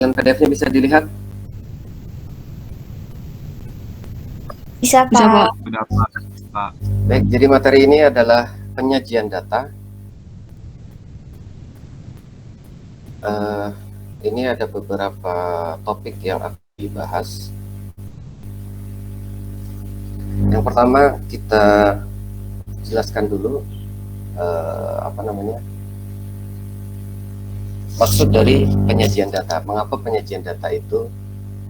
Yang PDF-nya bisa dilihat? Bisa, Bisa, Pak. Pak. Sudah, Pak. Baik, jadi materi ini adalah penyajian data. Ini ada beberapa topik yang akan dibahas. Yang pertama kita jelaskan dulu maksud dari penyajian data. Mengapa penyajian data itu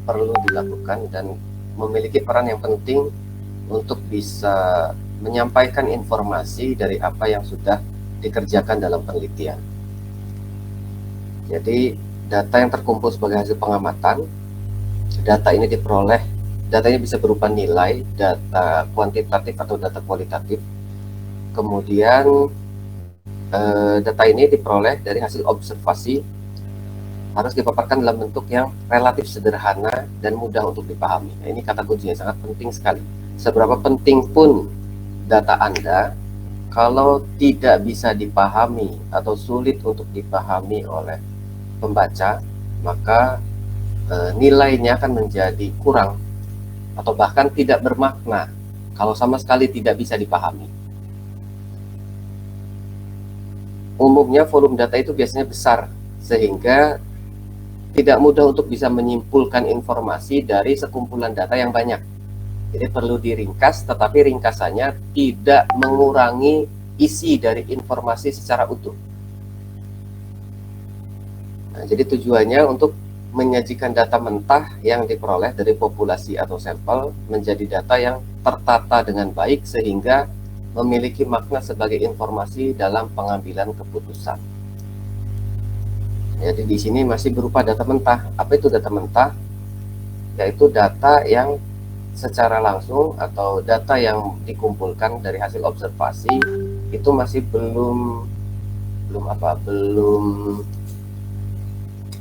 perlu dilakukan dan memiliki peran yang penting untuk bisa menyampaikan informasi dari apa yang sudah dikerjakan dalam penelitian. Jadi data yang terkumpul sebagai hasil pengamatan, data ini bisa berupa nilai, data kuantitatif atau data kualitatif. Kemudian data ini diperoleh dari hasil observasi, harus dipaparkan dalam bentuk yang relatif sederhana dan mudah untuk dipahami. Nah, ini kata kuncinya, sangat penting sekali. Seberapa penting pun data Anda, kalau tidak bisa dipahami atau sulit untuk dipahami oleh pembaca, maka nilainya akan menjadi kurang atau bahkan tidak bermakna kalau sama sekali tidak bisa dipahami. Umumnya volume data itu biasanya besar, sehingga tidak mudah untuk bisa menyimpulkan informasi dari sekumpulan data yang banyak. Jadi perlu diringkas, tetapi ringkasannya tidak mengurangi isi dari informasi secara utuh. Nah, jadi tujuannya untuk menyajikan data mentah yang diperoleh dari populasi atau sampel menjadi data yang tertata dengan baik sehingga memiliki makna sebagai informasi dalam pengambilan keputusan. Jadi di sini masih berupa data mentah. Apa itu data mentah? Yaitu data yang secara langsung atau data yang dikumpulkan dari hasil observasi itu masih belum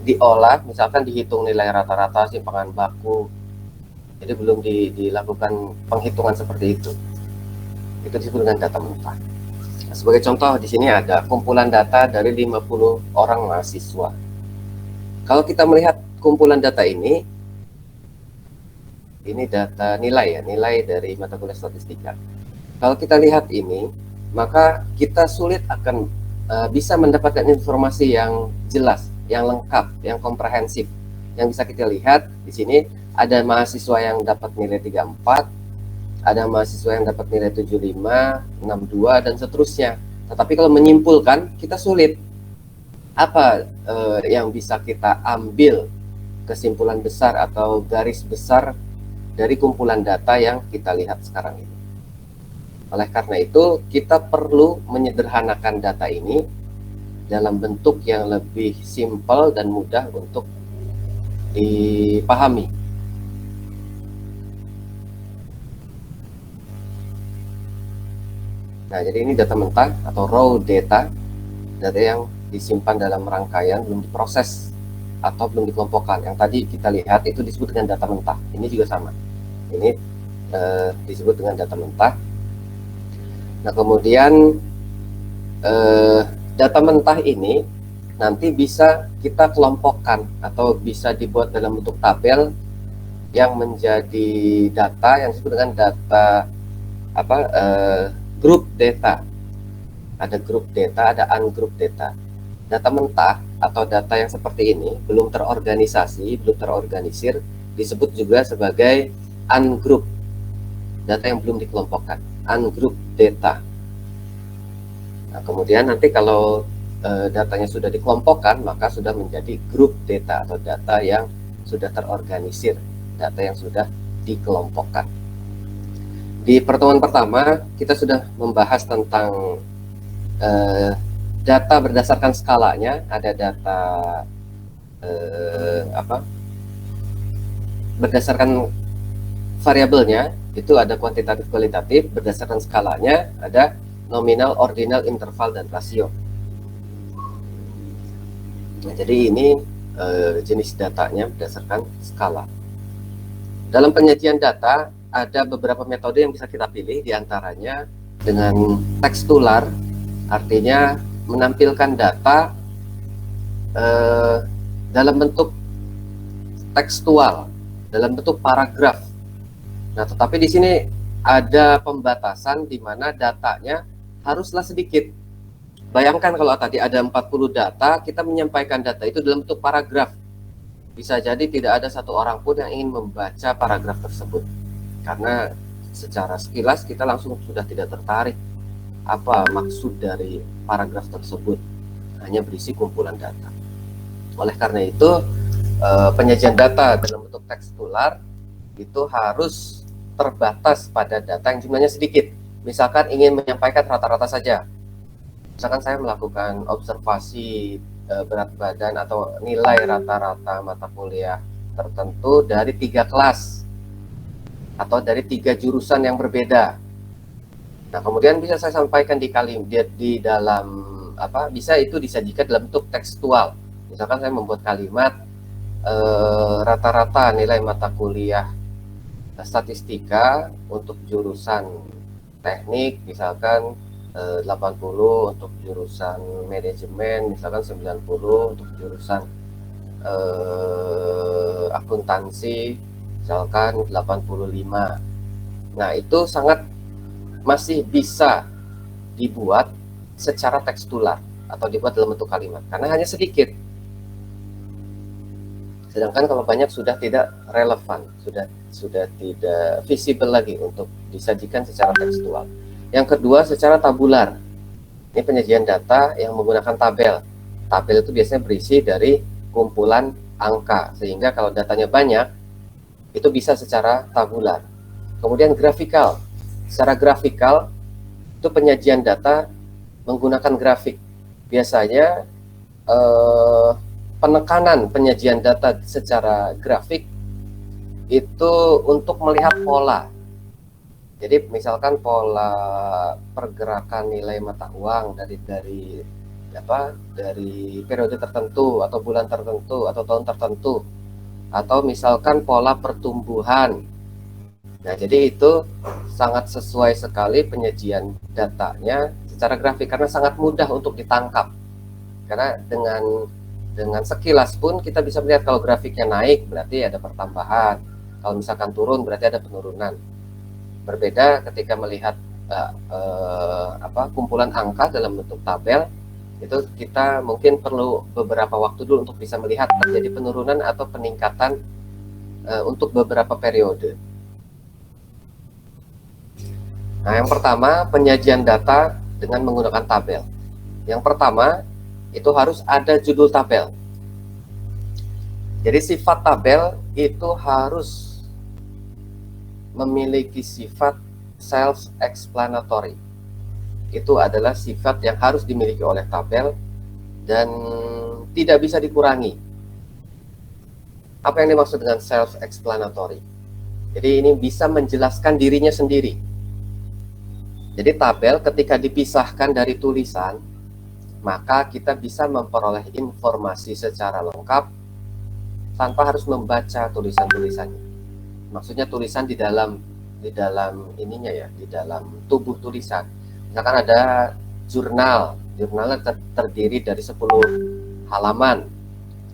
diolah, misalkan dihitung nilai rata-rata simpangan baku, jadi belum dilakukan penghitungan seperti itu. Itu disebut dengan data mentah. Nah, sebagai contoh di sini ada kumpulan data dari 50 orang mahasiswa. Kalau kita melihat kumpulan data ini data nilai ya, nilai dari mata kuliah statistika. Kalau kita lihat ini, maka kita sulit akan bisa mendapatkan informasi yang jelas, yang lengkap, yang komprehensif. Yang bisa kita lihat di sini ada mahasiswa yang dapat nilai 34, ada mahasiswa yang dapat nilai 75, 62 dan seterusnya. Tetapi kalau menyimpulkan kita sulit. Apa yang bisa kita ambil kesimpulan besar atau garis besar dari kumpulan data yang kita lihat sekarang ini? Oleh karena itu, kita perlu menyederhanakan data ini dalam bentuk yang lebih simpel dan mudah untuk dipahami. Nah, jadi ini data mentah atau raw data, data yang disimpan dalam rangkaian, belum diproses atau belum dikelompokkan. Yang tadi kita lihat itu disebut dengan data mentah. Ini juga sama. Ini disebut dengan data mentah. Nah, kemudian data mentah ini nanti bisa kita kelompokkan atau bisa dibuat dalam bentuk tabel yang menjadi data yang disebut dengan data group data. Ada group data, ada ungroup data. Data mentah atau data yang seperti ini belum terorganisasi, belum terorganisir, disebut juga sebagai ungroup, data yang belum dikelompokkan, ungroup data. Nah, kemudian nanti kalau datanya sudah dikelompokkan, maka sudah menjadi group data atau data yang sudah terorganisir, data yang sudah dikelompokkan. Di pertemuan pertama kita sudah membahas tentang data berdasarkan skalanya. Ada data berdasarkan variabelnya, itu ada kuantitatif, kualitatif. Berdasarkan skalanya ada nominal, ordinal, interval, dan rasio. Nah, jadi ini jenis datanya berdasarkan skala. Dalam penyajian data ada beberapa metode yang bisa kita pilih, diantaranya dengan tekstular, artinya menampilkan data dalam bentuk tekstual dalam bentuk paragraf. Nah, tetapi di sini ada pembatasan di mana datanya haruslah sedikit. Bayangkan kalau tadi ada 40 data, kita menyampaikan data itu dalam bentuk paragraf. Bisa jadi tidak ada satu orang pun yang ingin membaca paragraf tersebut. Karena secara sekilas kita langsung sudah tidak tertarik apa maksud dari paragraf tersebut. Hanya berisi kumpulan data. Oleh karena itu, penyajian data dalam bentuk tekstual itu harus terbatas pada data yang jumlahnya sedikit. Misalkan ingin menyampaikan rata-rata saja. Misalkan saya melakukan observasi berat badan atau nilai rata-rata mata kuliah tertentu dari 3 kelas atau dari 3 jurusan yang berbeda. Nah, kemudian bisa saya sampaikan di dalam apa? Bisa itu disajikan dalam bentuk tekstual. Misalkan saya membuat kalimat rata-rata nilai mata kuliah statistika untuk jurusan teknik misalkan 80, untuk jurusan manajemen misalkan 90, untuk jurusan akuntansi misalkan 85. Nah, itu sangat masih bisa dibuat secara tekstual atau dibuat dalam bentuk kalimat karena hanya sedikit. Sedangkan kalau banyak sudah tidak relevan, sudah tidak visible lagi untuk disajikan secara tekstual. Yang kedua, secara tabular. Ini penyajian data yang menggunakan tabel. Tabel itu biasanya berisi dari kumpulan angka, sehingga kalau datanya banyak, itu bisa secara tabular. Kemudian grafikal. Secara grafikal, itu penyajian data menggunakan grafik. Biasanya penekanan penyajian data secara grafik itu untuk melihat pola. Jadi misalkan pola pergerakan nilai mata uang dari periode tertentu atau bulan tertentu atau tahun tertentu, atau misalkan pola pertumbuhan. Nah, jadi itu sangat sesuai sekali penyajian datanya secara grafik karena sangat mudah untuk ditangkap. Karena dengan sekilas pun kita bisa melihat kalau grafiknya naik berarti ada pertambahan, kalau misalkan turun berarti ada penurunan. Berbeda ketika melihat kumpulan angka dalam bentuk tabel, itu kita mungkin perlu beberapa waktu dulu untuk bisa melihat terjadi penurunan atau peningkatan untuk beberapa periode. Nah, yang pertama penyajian data dengan menggunakan tabel. Yang pertama itu harus ada judul tabel. Jadi sifat tabel itu harus memiliki sifat self-explanatory. Itu adalah sifat yang harus dimiliki oleh tabel dan tidak bisa dikurangi. Apa yang dimaksud dengan self-explanatory? Jadi ini bisa menjelaskan dirinya sendiri. Jadi tabel ketika dipisahkan dari tulisan, maka kita bisa memperoleh informasi secara lengkap tanpa harus membaca tulisan-tulisannya. Maksudnya tulisan di dalam ininya ya, di dalam tubuh tulisan. Misalkan ada jurnalnya terdiri dari 10 halaman.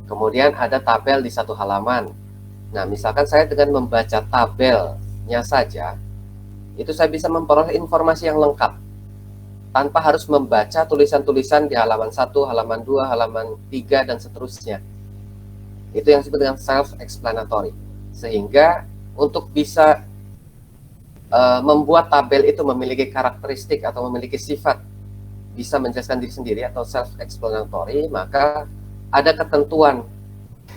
Kemudian ada tabel di 1 halaman. Nah, misalkan saya dengan membaca tabelnya saja, itu saya bisa memperoleh informasi yang lengkap tanpa harus membaca tulisan-tulisan di halaman 1, halaman 2, halaman 3 dan seterusnya. Itu yang disebut dengan self-explanatory. Sehingga untuk bisa membuat tabel itu memiliki karakteristik atau memiliki sifat bisa menjelaskan diri sendiri atau self-explanatory, maka ada ketentuan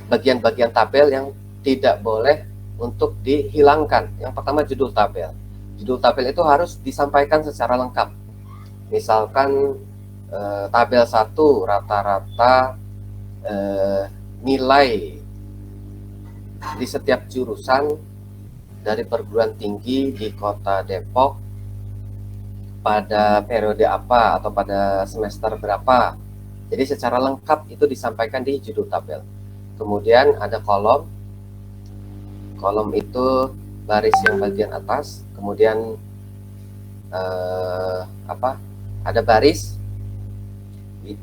bagian-bagian tabel yang tidak boleh untuk dihilangkan. Yang pertama judul tabel. Judul tabel itu harus disampaikan secara lengkap. Misalkan tabel 1 rata-rata nilai di setiap jurusan dari perguruan tinggi di Kota Depok pada periode apa atau pada semester berapa. Jadi secara lengkap itu disampaikan di judul tabel. Kemudian ada kolom. Kolom itu baris yang bagian atas, kemudian ada baris.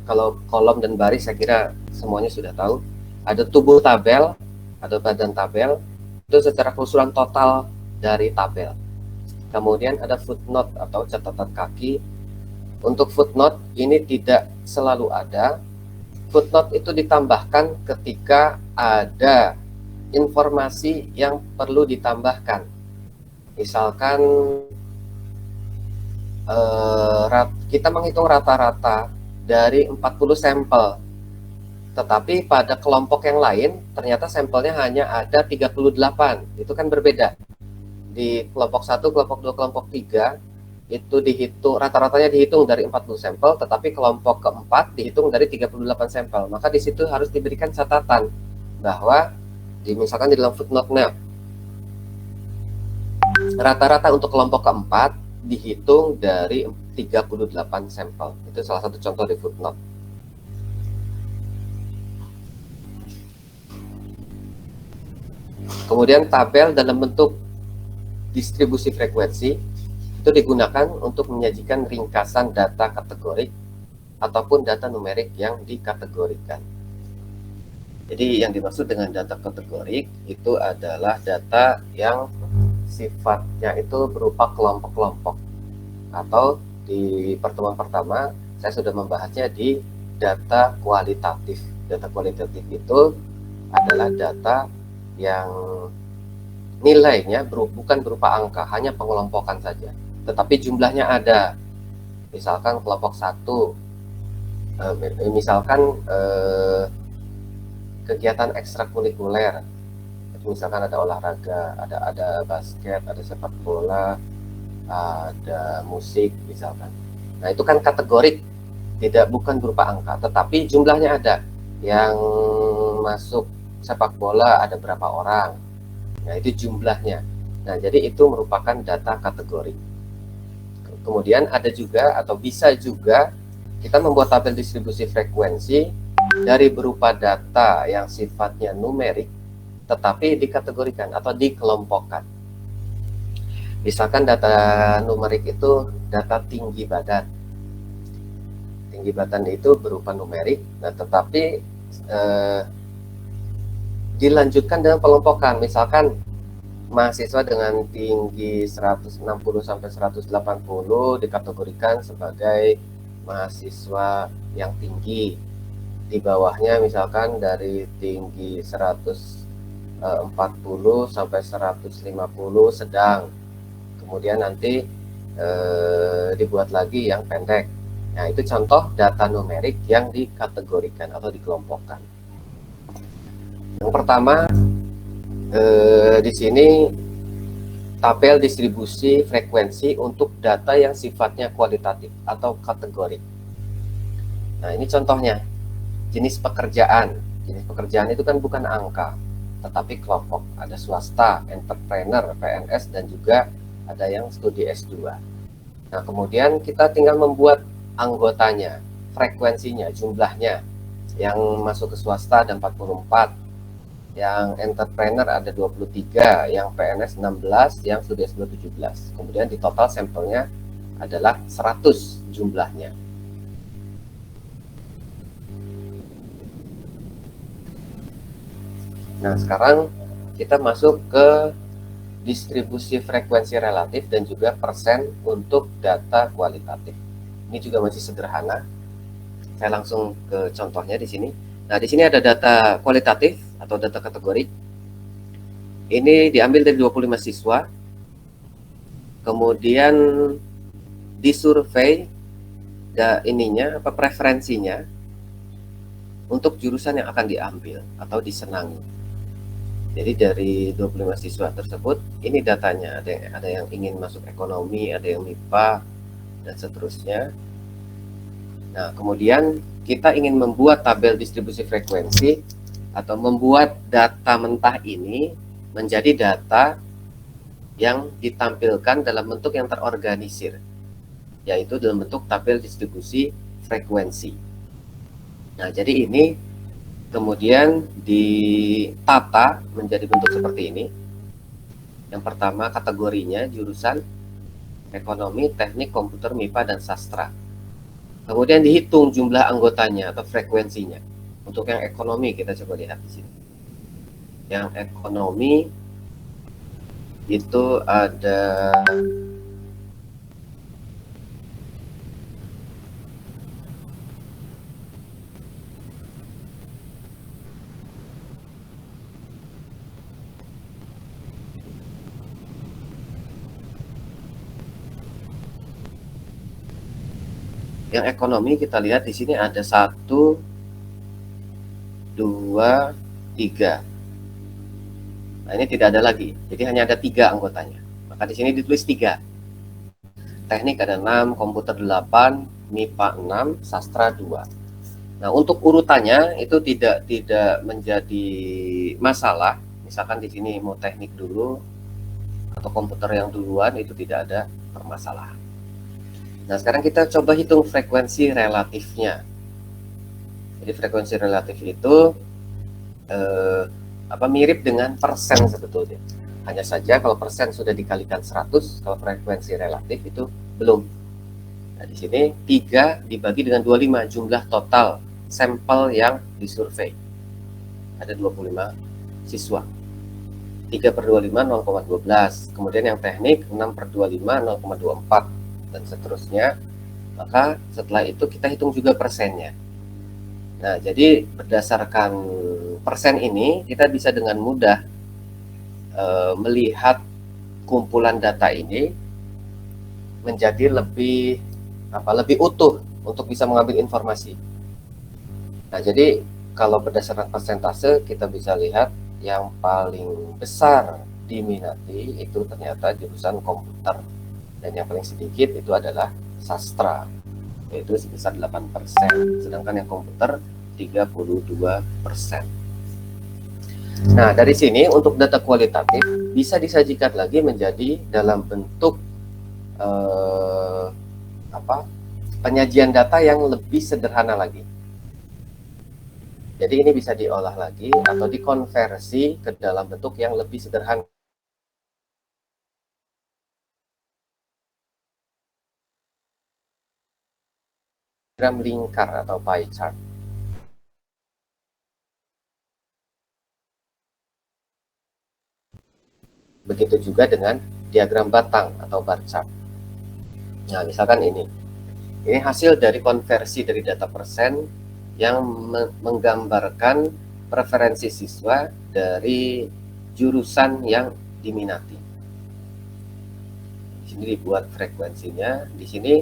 Kalau kolom dan baris saya kira semuanya sudah tahu. Ada tubuh tabel, atau badan tabel, itu secara keseluruhan total dari tabel. Kemudian ada footnote atau catatan kaki. Untuk footnote ini tidak selalu ada. Footnote itu ditambahkan ketika ada informasi yang perlu ditambahkan. Misalkan kita menghitung rata-rata dari 40 sampel, tetapi pada kelompok yang lain ternyata sampelnya hanya ada 38. Itu kan berbeda. Di kelompok 1, kelompok 2, kelompok 3 itu dihitung, rata-ratanya dihitung dari 40 sampel, tetapi kelompok keempat dihitung dari 38 sampel. Maka di situ harus diberikan catatan bahwa misalkan di dalam footnote-nya rata-rata untuk kelompok keempat dihitung dari 38 sampel. Itu salah satu contoh di footnote. Kemudian tabel dalam bentuk distribusi frekuensi itu digunakan untuk menyajikan ringkasan data kategorik ataupun data numerik yang dikategorikan. Jadi yang dimaksud dengan data kategorik itu adalah data yang sifatnya itu berupa kelompok-kelompok, atau di pertemuan pertama saya sudah membahasnya di data kualitatif. Data kualitatif itu adalah data yang nilainya bukan berupa angka, hanya pengelompokan saja, tetapi jumlahnya ada. Misalkan kelompok 1, misalkan kegiatan ekstrakurikuler, misalkan ada olahraga, ada basket, ada sepak bola, ada musik misalkan. Nah itu kan kategorik, bukan berupa angka, tetapi jumlahnya ada. Yang masuk sepak bola ada berapa orang, nah itu jumlahnya. Nah jadi itu merupakan data kategori. Kemudian ada juga, atau bisa juga kita membuat tabel distribusi frekuensi dari berupa data yang sifatnya numerik tetapi dikategorikan atau dikelompokkan. Misalkan data numerik itu data tinggi badan. Tinggi badan itu berupa numerik, nah tetapi dilanjutkan dengan pelompokan. Misalkan mahasiswa dengan tinggi 160 sampai 180 dikategorikan sebagai mahasiswa yang tinggi. Di bawahnya misalkan dari tinggi 140 sampai 150 sedang. Kemudian nanti dibuat lagi yang pendek. Nah, itu contoh data numerik yang dikategorikan atau dikelompokkan. Yang pertama di sini tabel distribusi frekuensi untuk data yang sifatnya kualitatif atau kategorik. Nah, ini contohnya. Jenis pekerjaan. Jenis pekerjaan itu kan bukan angka, tetapi kelompok. Ada swasta, entrepreneur, PNS, dan juga ada yang studi S2. Nah, kemudian kita tinggal membuat anggotanya, frekuensinya, jumlahnya. Yang masuk ke swasta ada 44, yang entrepreneur ada 23, yang PNS 16, yang studi S2 17. Kemudian di total sampelnya adalah 100 jumlahnya. Nah, sekarang kita masuk ke distribusi frekuensi relatif dan juga persen untuk data kualitatif. Ini juga masih sederhana. Saya langsung ke contohnya di sini. Nah, di sini ada data kualitatif atau data kategori. Ini diambil dari 25 siswa. Kemudian disurvei preferensinya untuk jurusan yang akan diambil atau disenangi. Jadi dari 25 siswa tersebut, ini datanya. Ada yang ingin masuk ekonomi, ada yang MIPA, dan seterusnya. Nah, kemudian kita ingin membuat tabel distribusi frekuensi atau membuat data mentah ini menjadi data yang ditampilkan dalam bentuk yang terorganisir, yaitu dalam bentuk tabel distribusi frekuensi. Nah, jadi ini kemudian ditata menjadi bentuk seperti ini. Yang pertama kategorinya jurusan ekonomi, teknik, komputer, MIPA, dan sastra. Kemudian dihitung jumlah anggotanya atau frekuensinya. Untuk yang ekonomi kita coba lihat di sini. Yang ekonomi itu ada kita lihat di sini ada 1, 2, 3. Nah, ini tidak ada lagi. Jadi hanya ada 3 anggotanya. Maka di sini ditulis 3. Teknik ada 6, komputer 8, MIPA 6, sastra 2. Nah, untuk urutannya itu tidak menjadi masalah. Misalkan di sini mau teknik dulu atau komputer yang duluan, itu tidak ada permasalahan. Nah, sekarang kita coba hitung frekuensi relatifnya. Jadi frekuensi relatif itu mirip dengan persen sebetulnya. Hanya saja kalau persen sudah dikalikan 100, kalau frekuensi relatif itu belum. Nah, di sini 3 dibagi dengan 25, jumlah total sampel yang disurvei. Ada 25 siswa. 3 per 25, 0,12. Kemudian yang teknik, 6 per 25, 0,24. Dan seterusnya. Maka setelah itu kita hitung juga persennya. Nah, jadi berdasarkan persen ini, kita bisa dengan mudah melihat kumpulan data ini menjadi lebih utuh untuk bisa mengambil informasi. Nah, jadi kalau berdasarkan persentase kita bisa lihat yang paling besar diminati itu ternyata jurusan komputer, dan yang paling sedikit itu adalah sastra, yaitu sebesar 8%, sedangkan yang komputer 32%. Nah, dari sini untuk data kualitatif bisa disajikan lagi menjadi dalam bentuk penyajian data yang lebih sederhana lagi. Jadi ini bisa diolah lagi atau dikonversi ke dalam bentuk yang lebih sederhana. Diagram lingkar atau pie chart. Begitu juga dengan diagram batang atau bar chart. Nah, misalkan ini hasil dari konversi dari data persen yang menggambarkan preferensi siswa dari jurusan yang diminati. Di sini dibuat frekuensinya. Di sini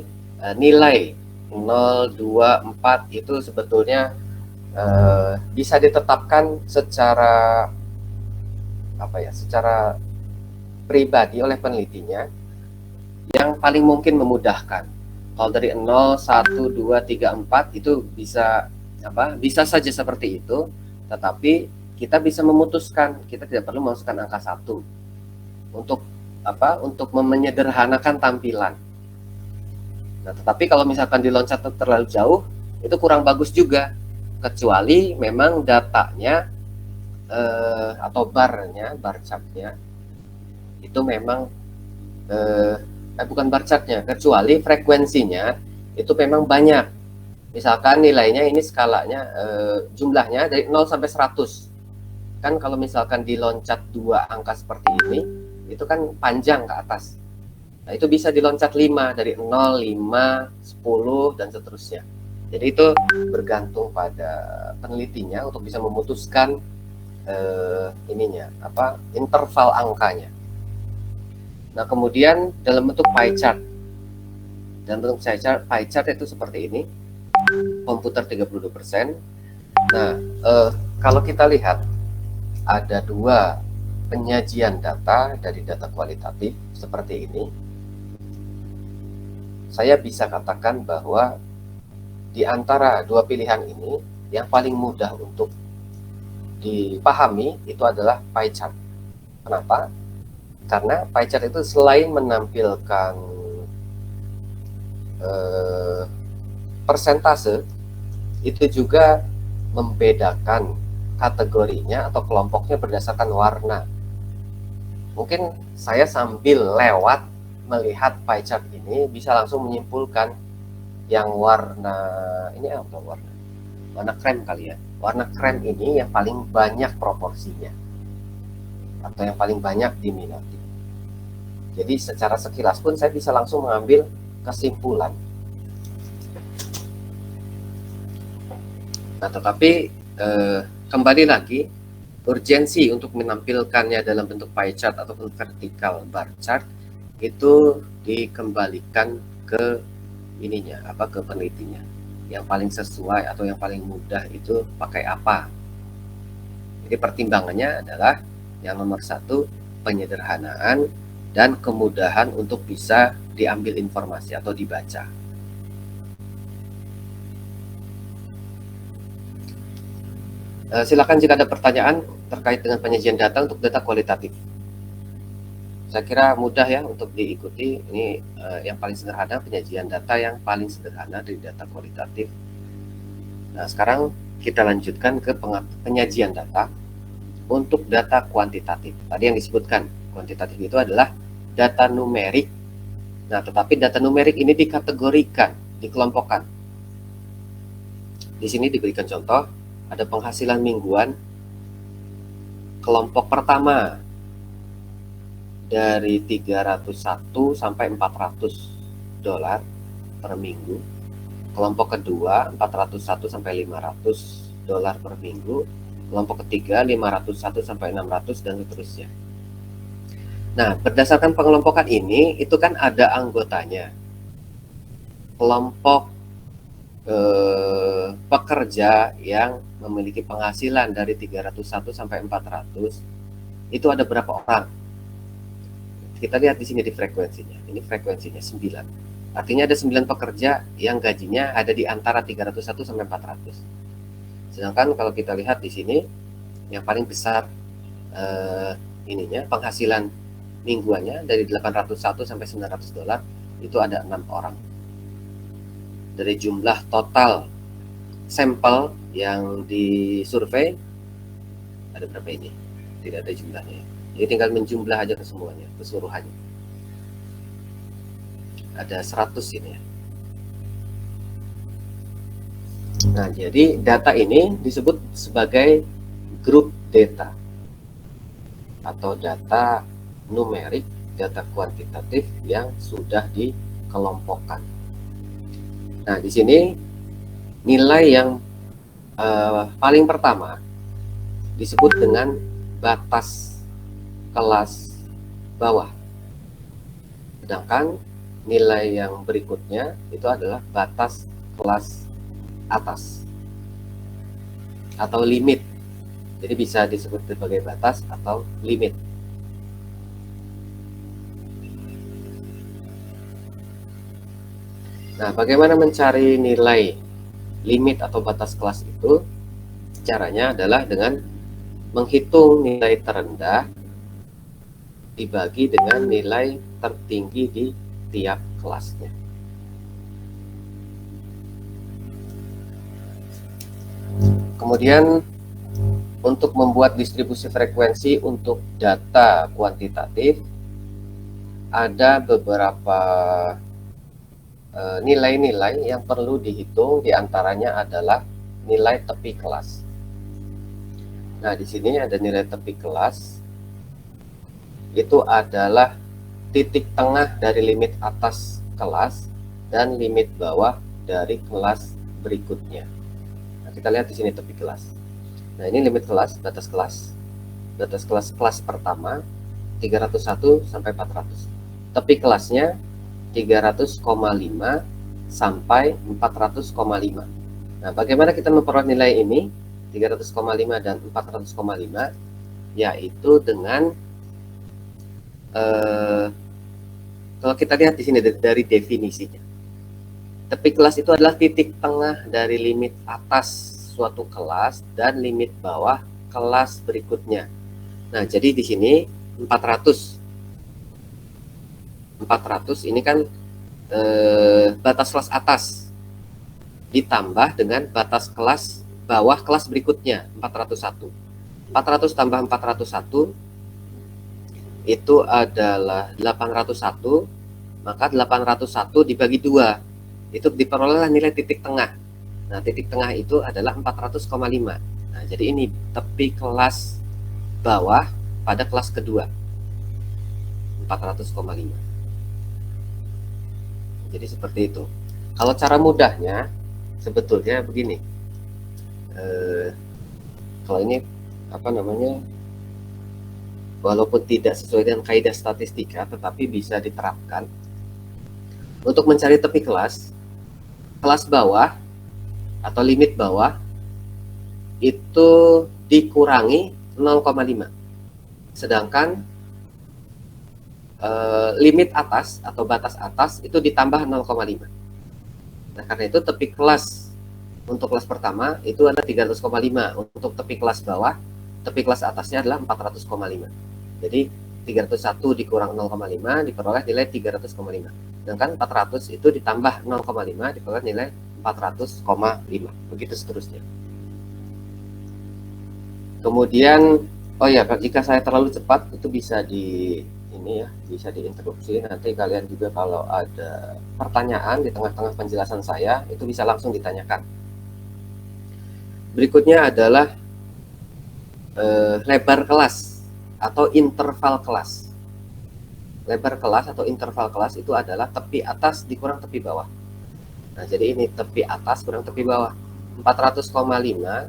nilai 0, 2, 4 itu sebetulnya bisa ditetapkan secara secara pribadi oleh penelitinya yang paling mungkin memudahkan. Kalau dari 0, 1, 2, 3, 4 itu bisa saja seperti itu, tetapi kita bisa memutuskan, kita tidak perlu memasukkan angka 1 untuk menyederhanakan tampilan. Nah, tetapi kalau misalkan diloncat terlalu jauh, itu kurang bagus juga, kecuali memang datanya atau bar chartnya itu memang bukan bar chartnya, kecuali frekuensinya itu memang banyak. Misalkan nilainya ini skalanya jumlahnya dari 0 sampai 100. Kan kalau misalkan diloncat 2 angka seperti ini, itu kan panjang ke atas. Nah, itu bisa diloncat 5, dari 0, 5, 10 dan seterusnya. Jadi itu bergantung pada penelitinya untuk bisa memutuskan interval angkanya. Nah, kemudian dalam bentuk pie chart. Dalam bentuk pie chart itu seperti ini. Komputer 32%. Nah, kalau kita lihat ada 2 penyajian data dari data kualitatif seperti ini. Saya bisa katakan bahwa di antara 2 pilihan ini yang paling mudah untuk dipahami itu adalah pie chart. Kenapa? Karena pie chart itu selain menampilkan persentase, itu juga membedakan kategorinya atau kelompoknya berdasarkan warna. Mungkin saya sambil lewat melihat pie chart ini bisa langsung menyimpulkan yang warna krem kali ya. Warna krem ini yang paling banyak proporsinya. atau yang paling banyak diminati. Jadi secara sekilas pun saya bisa langsung mengambil kesimpulan. Nah, tetapi kembali lagi, urgensi untuk menampilkannya dalam bentuk pie chart ataupun vertical bar chart itu dikembalikan ke ininya, ke penelitinya. Yang paling sesuai atau yang paling mudah itu pakai apa? Jadi pertimbangannya adalah yang nomor satu, penyederhanaan dan kemudahan untuk bisa diambil informasi atau dibaca. Silakan jika ada pertanyaan terkait dengan penyajian data untuk data kualitatif. Saya kira mudah ya untuk diikuti. Ini yang paling sederhana, penyajian data yang paling sederhana dari data kualitatif. Nah, sekarang kita lanjutkan ke penyajian data untuk data kuantitatif. Tadi yang disebutkan kuantitatif itu adalah data numerik. Nah, tetapi data numerik ini dikategorikan, dikelompokkan. Di sini diberikan contoh, ada penghasilan mingguan. Kelompok pertama dari 301 sampai 400 dolar per minggu. Kelompok kedua 401 sampai 500 dolar per minggu. Kelompok ketiga 501 sampai 600 dan seterusnya. Nah, berdasarkan pengelompokan ini itu kan ada anggotanya. Kelompok pekerja yang memiliki penghasilan dari 301 sampai 400 itu ada berapa orang? Kita lihat di sini di frekuensinya. Ini frekuensinya 9. Artinya ada 9 pekerja yang gajinya ada di antara 301 sampai 400. Sedangkan kalau kita lihat di sini yang paling besar penghasilan mingguannya dari 801 sampai 900 dolar itu ada 6 orang. Dari jumlah total sampel yang disurvei ada berapa ini? Tidak ada jumlahnya. Jadi tinggal menjumlah aja ke semuanya, keseluruhannya. Ada 100 ini ya. Nah, jadi data ini disebut sebagai grup data atau data numerik, data kuantitatif yang sudah dikelompokkan. Nah, di sini nilai yang paling pertama disebut dengan batas kelas bawah. Sedangkan nilai yang berikutnya itu adalah batas kelas atas atau limit. Jadi bisa disebut sebagai batas atau limit. Nah, bagaimana mencari nilai limit atau batas kelas itu? Caranya adalah dengan menghitung nilai terendah dibagi dengan nilai tertinggi di tiap kelasnya. Kemudian untuk membuat distribusi frekuensi untuk data kuantitatif ada beberapa nilai-nilai yang perlu dihitung, diantaranya adalah nilai tepi kelas. Nah, di sini ada nilai tepi kelas, itu adalah titik tengah dari limit atas kelas dan limit bawah dari kelas berikutnya. Nah, kita lihat di sini tepi kelas. Nah, ini limit kelas, batas kelas. Batas kelas pertama 301 sampai 400. Tepi kelasnya 300,5 sampai 400,5. Nah, bagaimana kita memperoleh nilai ini 300,5 dan 400,5? Yaitu dengan kalau kita lihat di sini dari definisinya, tepi kelas itu adalah titik tengah dari limit atas suatu kelas dan limit bawah kelas berikutnya. Nah, jadi di sini 400 ini kan batas kelas atas ditambah dengan batas kelas bawah kelas berikutnya 401. 400 tambah 401 itu adalah 801, maka 801 dibagi 2 itu diperolehlah nilai titik tengah. Nah, titik tengah itu adalah 400,5. Nah, jadi ini tepi kelas bawah pada kelas kedua 400,5. Jadi seperti itu. Kalau cara mudahnya sebetulnya begini. Kalau ini apa namanya, walaupun tidak sesuai dengan kaidah statistika, tetapi bisa diterapkan untuk mencari tepi kelas bawah atau limit bawah itu dikurangi 0,5, sedangkan limit atas atau batas atas itu ditambah 0,5. Nah, karena itu tepi kelas untuk kelas pertama itu adalah 300,5. Untuk tepi kelas bawah, tepi kelas atasnya adalah 400,5. Jadi 301 dikurang 0,5 diperoleh nilai 300,5. Sedangkan 400 itu ditambah 0,5 diperoleh nilai 400,5. Begitu seterusnya. Kemudian, oh ya, jika saya terlalu cepat itu bisa bisa diinterupsi. Nanti kalian juga kalau ada pertanyaan di tengah-tengah penjelasan saya itu bisa langsung ditanyakan. Berikutnya adalah lebar kelas atau interval kelas. Lebar kelas atau interval kelas itu adalah tepi atas dikurang tepi bawah. Nah, jadi ini tepi atas kurang tepi bawah. 400,5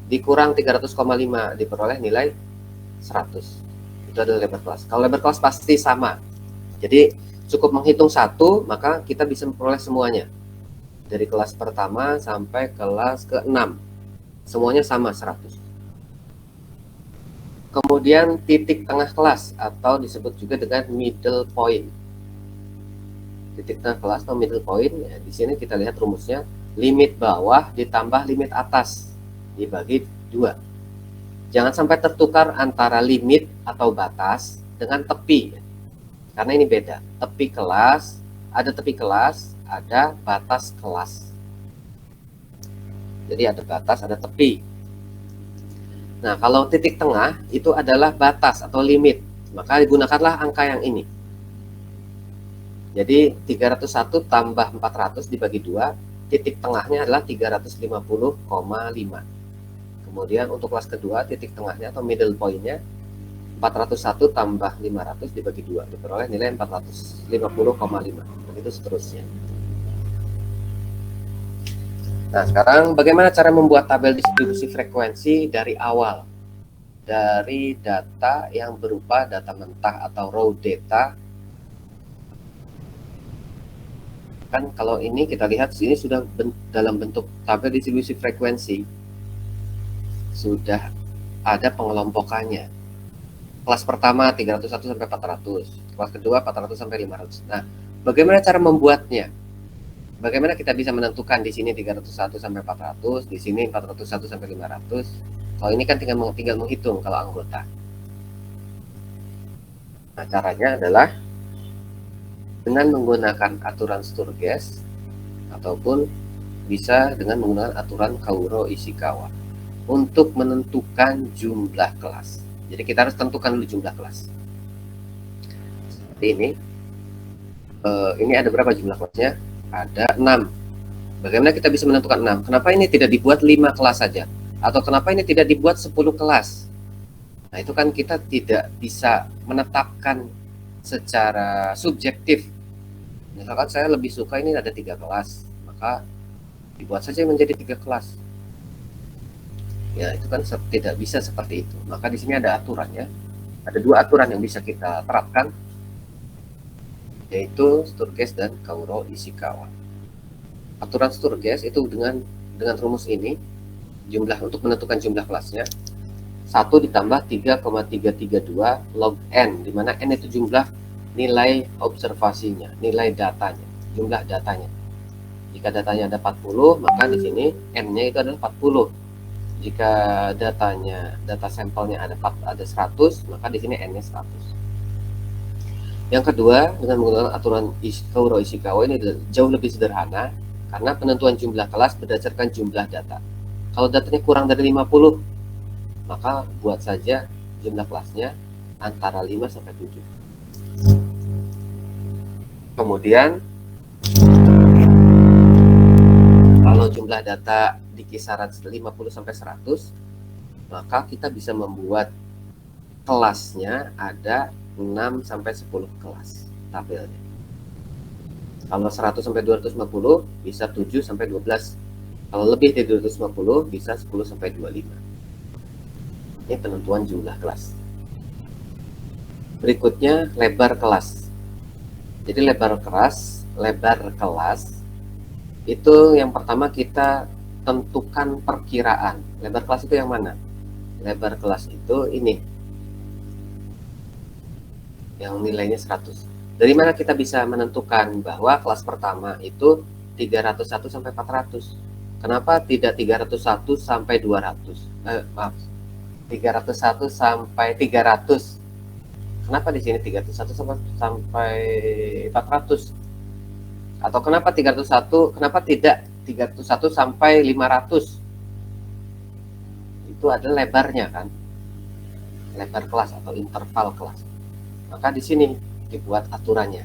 dikurang 300,5 diperoleh nilai 100. Itu adalah lebar kelas. Kalau lebar kelas pasti sama. Jadi cukup menghitung satu, maka kita bisa memperoleh semuanya. Dari kelas pertama sampai kelas ke-6. Semuanya sama 100. Kemudian titik tengah kelas atau disebut juga dengan middle point. Titik tengah kelas atau middle point, ya, di sini kita lihat rumusnya, limit bawah ditambah limit atas dibagi 2. Jangan sampai tertukar antara limit atau batas dengan tepi. Karena ini beda. Tepi kelas, ada batas kelas. Jadi ada batas, ada tepi. Nah, kalau titik tengah itu adalah batas atau limit. Maka gunakanlah angka yang ini. Jadi 301 tambah 400 dibagi 2, titik tengahnya adalah 350,5. Kemudian untuk kelas kedua, titik tengahnya atau middle point-nya 401 tambah 500 dibagi 2, diperoleh nilai 450,5. Begitu seterusnya. Nah, sekarang bagaimana cara membuat tabel distribusi frekuensi dari awal? Dari data yang berupa data mentah atau raw data. Kan kalau ini kita lihat sini sudah dalam bentuk tabel distribusi frekuensi. Sudah ada pengelompokannya. Kelas pertama 301 sampai 400, kelas kedua 400 sampai 500. Nah, bagaimana cara membuatnya? Bagaimana kita bisa menentukan di sini 301 sampai 400, di sini 401 sampai 500? Kalau ini kan tinggal menghitung kalau anggota. Nah, caranya adalah dengan menggunakan aturan Sturges ataupun bisa dengan menggunakan aturan Kaoru Ishikawa untuk menentukan jumlah kelas. Jadi kita harus tentukan dulu jumlah kelas. Seperti ini. Ini ada berapa jumlah kelasnya? Ada 6. Bagaimana kita bisa menentukan 6? Kenapa ini tidak dibuat 5 kelas saja? Atau kenapa ini tidak dibuat 10 kelas? Nah, itu kan kita tidak bisa menetapkan secara subjektif. Misalkan saya lebih suka ini ada 3 kelas, maka dibuat saja menjadi 3 kelas. Ya, itu kan tidak bisa seperti itu. Maka di sini ada aturannya. Ada 2 aturan yang bisa kita terapkan, yaitu Sturges dan Kaoru Ishikawa. Aturan Sturges itu dengan rumus ini, jumlah untuk menentukan jumlah kelasnya 1 ditambah 3,332 log n, di mana n itu jumlah nilai observasinya, nilai datanya, jumlah datanya. Jika datanya ada 40, maka di sini n-nya itu adalah 40. Jika data sampelnya ada 100, maka di sini n-nya 100. Yang kedua, dengan menggunakan aturan Kaoru Ishikawa ini jauh lebih sederhana karena penentuan jumlah kelas berdasarkan jumlah data. Kalau datanya kurang dari 50, maka buat saja jumlah kelasnya antara 5 sampai 7. Kemudian kalau jumlah data di kisaran 50 sampai 100, maka kita bisa membuat kelasnya ada 6 sampai 10 kelas tabelnya. Kalau 100 sampai 250 bisa 7 sampai 12. Kalau lebih dari 250 bisa 10 sampai 25. Ini penentuan jumlah kelas. Berikutnya lebar kelas. Jadi lebar kelas itu yang pertama kita tentukan perkiraan. Lebar kelas itu yang mana? Lebar kelas itu ini. Yang nilainya 100. Dari mana kita bisa menentukan bahwa kelas pertama itu 301 sampai 400? Kenapa tidak 301 sampai 200? Maaf. 301 sampai 300. Kenapa di sini 301 sampai 400? Atau kenapa 301? Kenapa tidak 301 sampai 500? Itu adalah lebarnya kan? Lebar kelas atau interval kelas. Maka di sini dibuat aturannya.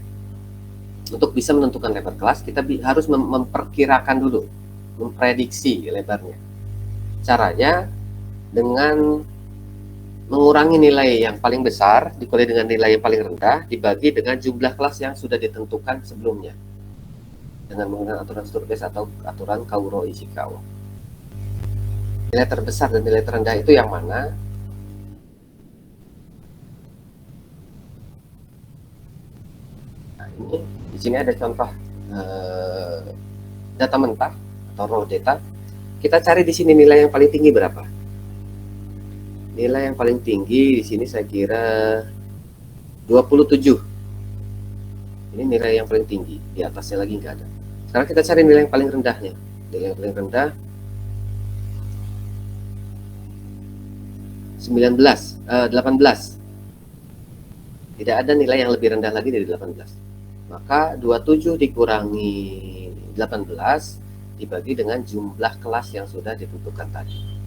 Untuk bisa menentukan lebar kelas, kita harus memperkirakan dulu, memprediksi lebarnya. Caranya dengan mengurangi nilai yang paling besar dikali dengan nilai yang paling rendah dibagi dengan jumlah kelas yang sudah ditentukan sebelumnya dengan menggunakan aturan Sturbase atau aturan Kauro Ishikawa. Nilai terbesar dan nilai terendah itu yang mana? Nah, ini di sini ada contoh data mentah atau raw data. Kita cari di sini nilai yang paling tinggi berapa? Nilai yang paling tinggi di sini saya kira 27. Ini nilai yang paling tinggi, di atasnya lagi nggak ada. Sekarang kita cari nilai yang paling rendahnya. Nilai yang paling rendah 18. Tidak ada nilai yang lebih rendah lagi dari 18. Maka 27 dikurangi 18 dibagi dengan jumlah kelas yang sudah ditentukan tadi.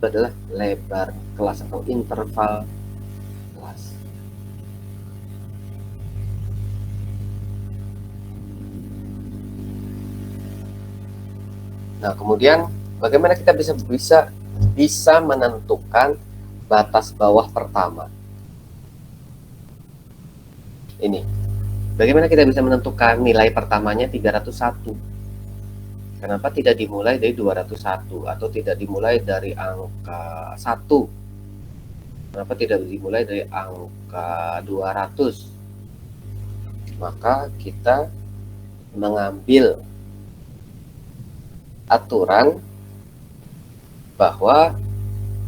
Itu adalah lebar kelas atau interval kelas. Nah, kemudian bagaimana kita bisa menentukan batas bawah pertama? Ini. Bagaimana kita bisa menentukan nilai pertamanya 301? Kenapa tidak dimulai dari 201 atau tidak dimulai dari angka 1? Kenapa tidak dimulai dari angka 200? Maka kita mengambil aturan bahwa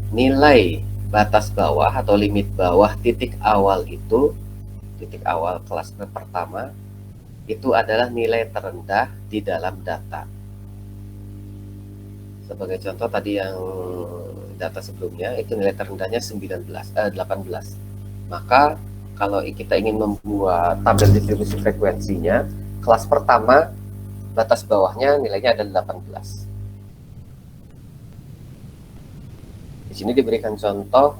nilai batas bawah atau limit bawah titik awal itu, titik awal kelas pertama, itu adalah nilai terendah di dalam data. Sebagai contoh tadi yang data sebelumnya itu nilai terendahnya 18. Maka kalau kita ingin membuat tabel distribusi frekuensinya, kelas pertama batas bawahnya nilainya ada 18. Di sini diberikan contoh.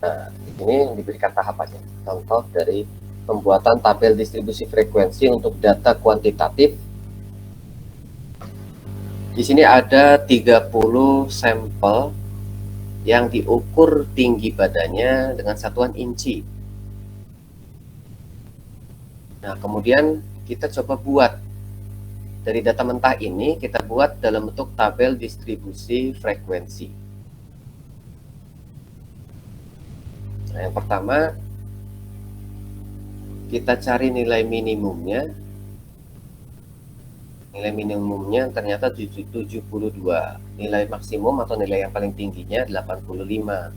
Nah, di sini diberikan tahapannya. Contoh dari pembuatan tabel distribusi frekuensi untuk data kuantitatif. Di sini ada 30 sampel yang diukur tinggi badannya dengan satuan inci. Nah, kemudian kita coba buat dari data mentah ini, kita buat dalam bentuk tabel distribusi frekuensi. Nah, yang pertama kita cari nilai minimumnya. Nilai minimumnya ternyata 72. Nilai maksimum atau nilai yang paling tingginya 85.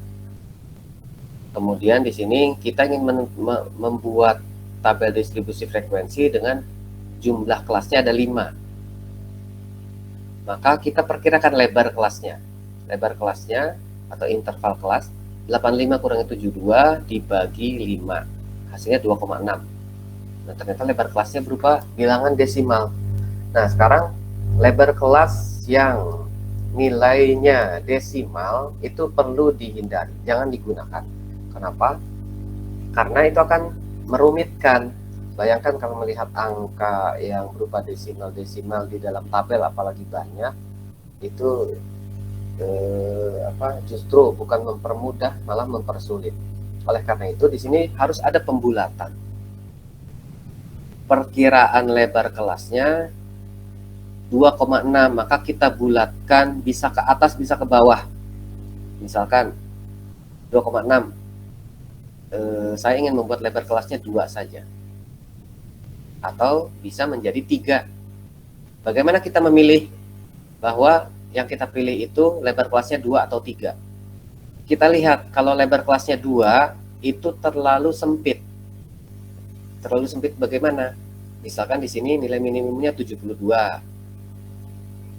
Kemudian di sini kita ingin membuat tabel distribusi frekuensi dengan jumlah kelasnya ada 5. Maka kita perkirakan lebar kelasnya. Lebar kelasnya atau interval kelas 85 kurangi 72 dibagi 5. Hasilnya 2,6. Nah, ternyata lebar kelasnya berupa bilangan desimal. Nah, sekarang lebar kelas yang nilainya desimal itu perlu dihindari, jangan digunakan. Kenapa? Karena itu akan merumitkan. Bayangkan kalau melihat angka yang berupa desimal-desimal di dalam tabel, apalagi banyak, itu justru bukan mempermudah, malah mempersulit. Oleh karena itu di sini harus ada pembulatan. Perkiraan lebar kelasnya 2,6, maka kita bulatkan, bisa ke atas bisa ke bawah. Misalkan 2,6, saya ingin membuat lebar kelasnya 2 saja, atau bisa menjadi 3. Bagaimana kita memilih bahwa yang kita pilih itu lebar kelasnya 2 atau 3? Kita lihat, kalau lebar kelasnya 2 itu terlalu sempit. Terlalu sempit bagaimana? Misalkan di sini nilai minimumnya 72.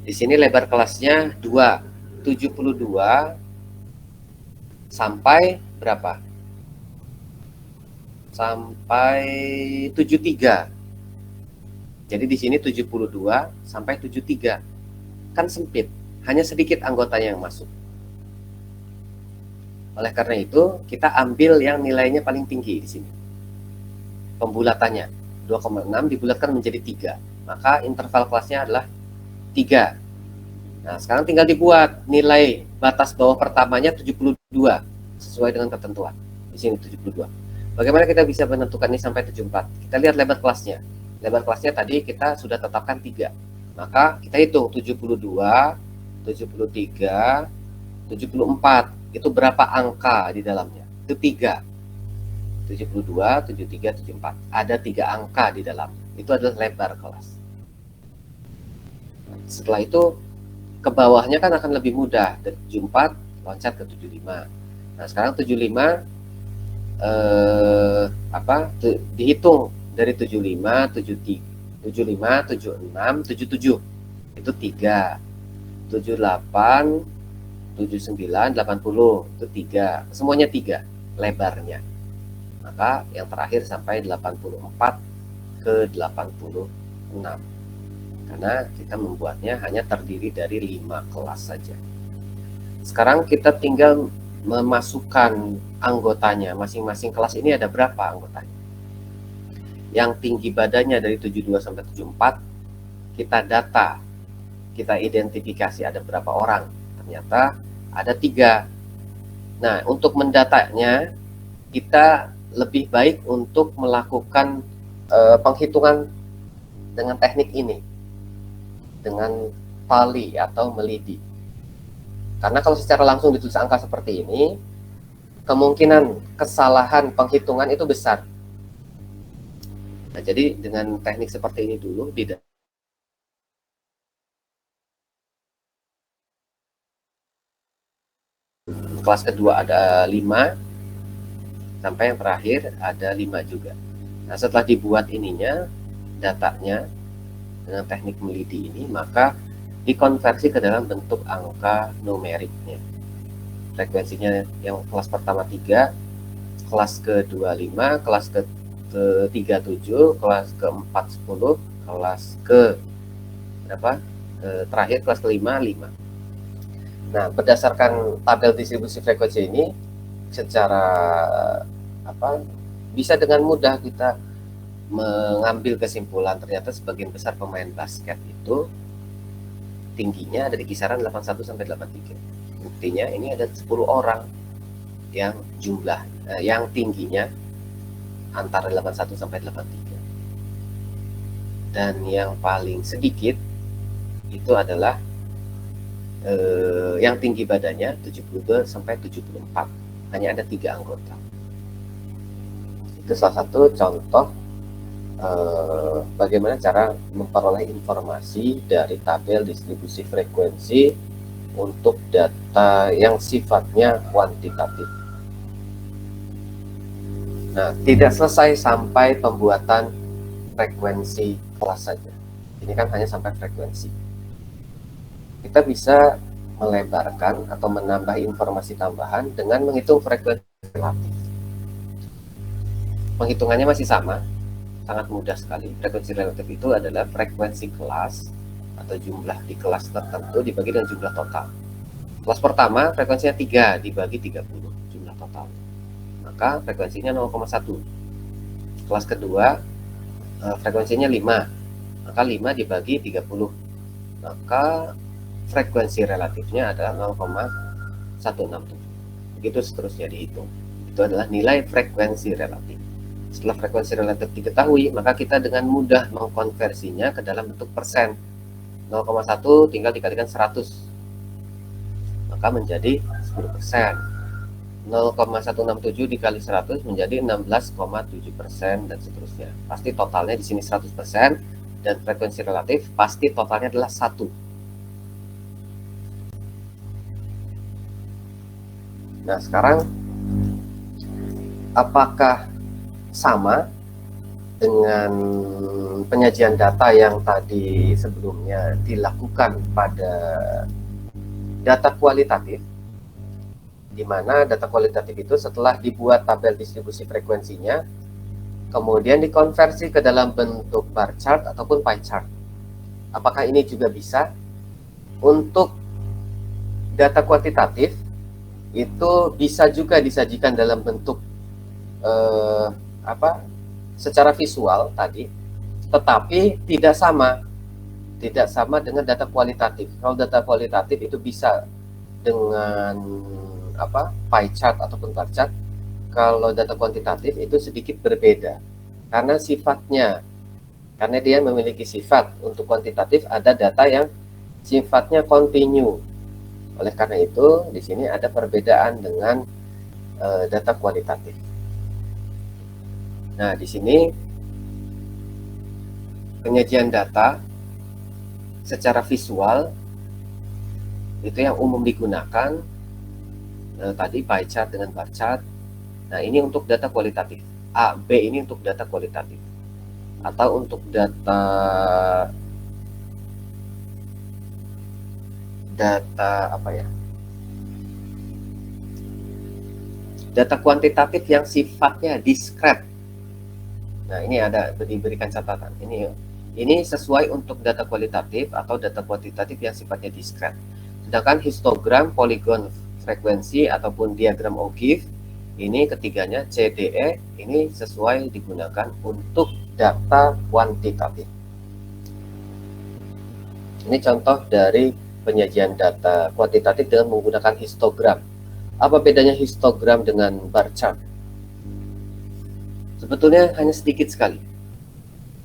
Di sini lebar kelasnya 2, 72 sampai berapa? Sampai 73. Jadi di sini 72 sampai 73. Kan sempit, hanya sedikit anggotanya yang masuk. Oleh karena itu, kita ambil yang nilainya paling tinggi di sini. Pembulatannya 2,6 dibulatkan menjadi 3. Maka interval kelasnya adalah 3. Nah, sekarang tinggal dibuat nilai batas bawah pertamanya 72 sesuai dengan ketentuan. Di sini 72. Bagaimana kita bisa menentukan ini sampai 74? Kita lihat lebar kelasnya. Lebar kelasnya tadi kita sudah tetapkan 3. Maka kita hitung 72, 73, 74. Itu berapa angka di dalamnya? Itu 3. 72, 73, 74. Ada 3 angka di dalamnya. Itu adalah lebar kelas. Setelah itu ke bawahnya kan akan lebih mudah. Dari 74 loncat ke 75. Nah, sekarang 75 dihitung dari 75, 73, 75, 76, 77. Itu 3. 78, 79, 80. Itu 3. Semuanya 3 lebarnya. Maka yang terakhir sampai 84 ke 86. Karena kita membuatnya hanya terdiri dari 5 kelas saja. Sekarang kita tinggal memasukkan anggotanya. Masing-masing kelas ini ada berapa anggotanya? Yang tinggi badannya dari 72 sampai 74, kita data, kita identifikasi ada berapa orang. Ternyata ada 3. Nah, untuk mendatanya, kita lebih baik untuk melakukan penghitungan dengan teknik ini, dengan tali atau melidi. Karena kalau secara langsung ditulis angka seperti ini, kemungkinan kesalahan penghitungan itu besar. Nah, jadi dengan teknik seperti ini dulu, kelas kedua ada 5, sampai yang terakhir ada 5 juga. Nah, setelah dibuat ininya, datanya dengan teknik melidi ini, maka dikonversi ke dalam bentuk angka numeriknya. Frekuensinya yang kelas pertama 3, kelas kedua 5, kelas ketiga 7, kelas keempat 10, kelas ke berapa? Terakhir kelas kelima 5. Nah, berdasarkan tabel distribusi frekuensi ini, secara bisa dengan mudah kita mengambil kesimpulan ternyata sebagian besar pemain basket itu tingginya ada di kisaran 81 sampai 83. Buktinya ini ada 10 orang yang yang tingginya antara 81 sampai 83. Dan yang paling sedikit itu adalah yang tinggi badannya 72 sampai 74. Hanya ada 3 anggota. Itu salah satu contoh bagaimana cara memperoleh informasi dari tabel distribusi frekuensi untuk data yang sifatnya kuantitatif. Nah, tidak selesai sampai pembuatan frekuensi kelas saja. Ini kan hanya sampai frekuensi. Kita bisa melebarkan atau menambah informasi tambahan dengan menghitung frekuensi relatif. Penghitungannya masih sama, sangat mudah sekali. Frekuensi relatif itu adalah frekuensi kelas atau jumlah di kelas tertentu dibagi dengan jumlah total. Kelas pertama frekuensinya 3 dibagi 30 jumlah total, maka frekuensinya 0,1. Kelas kedua frekuensinya 5, maka 5 dibagi 30, maka frekuensi relatifnya adalah 0,167. Begitu seterusnya dihitung. Itu adalah nilai frekuensi relatif. Setelah frekuensi relatif diketahui, maka kita dengan mudah mengkonversinya ke dalam bentuk persen. 0,1 tinggal dikalikan 100, maka menjadi 10%. 0,167 dikali 100 menjadi 16,7% dan seterusnya. Pasti totalnya di sini 100%, dan frekuensi relatif pasti totalnya adalah 1. Nah, sekarang apakah sama dengan penyajian data yang tadi sebelumnya dilakukan pada data kualitatif, di mana data kualitatif itu setelah dibuat tabel distribusi frekuensinya, kemudian dikonversi ke dalam bentuk bar chart ataupun pie chart. Apakah ini juga bisa? Untuk data kuantitatif itu bisa juga disajikan dalam bentuk secara visual tadi, tetapi tidak sama dengan data kualitatif. Kalau data kualitatif itu bisa dengan pie chart ataupun bar chart. Kalau data kuantitatif itu sedikit berbeda karena dia memiliki sifat. Untuk kuantitatif ada data yang sifatnya kontinu. Oleh karena itu di sini ada perbedaan dengan data kualitatif. Nah, di sini penyajian data secara visual itu yang umum digunakan tadi pie chart dengan bar chart. Nah, ini untuk data kualitatif. A, B ini untuk data kualitatif. Atau untuk data data kuantitatif yang sifatnya diskret. Nah, ini ada diberikan catatan. Ini sesuai untuk data kualitatif atau data kuantitatif yang sifatnya diskret. Sedangkan histogram, poligon, frekuensi ataupun diagram O'Keefe, ini ketiganya CDE, ini sesuai digunakan untuk data kuantitatif. Ini contoh dari penyajian data kuantitatif dengan menggunakan histogram. Apa bedanya histogram dengan bar chart? Sebetulnya hanya sedikit sekali.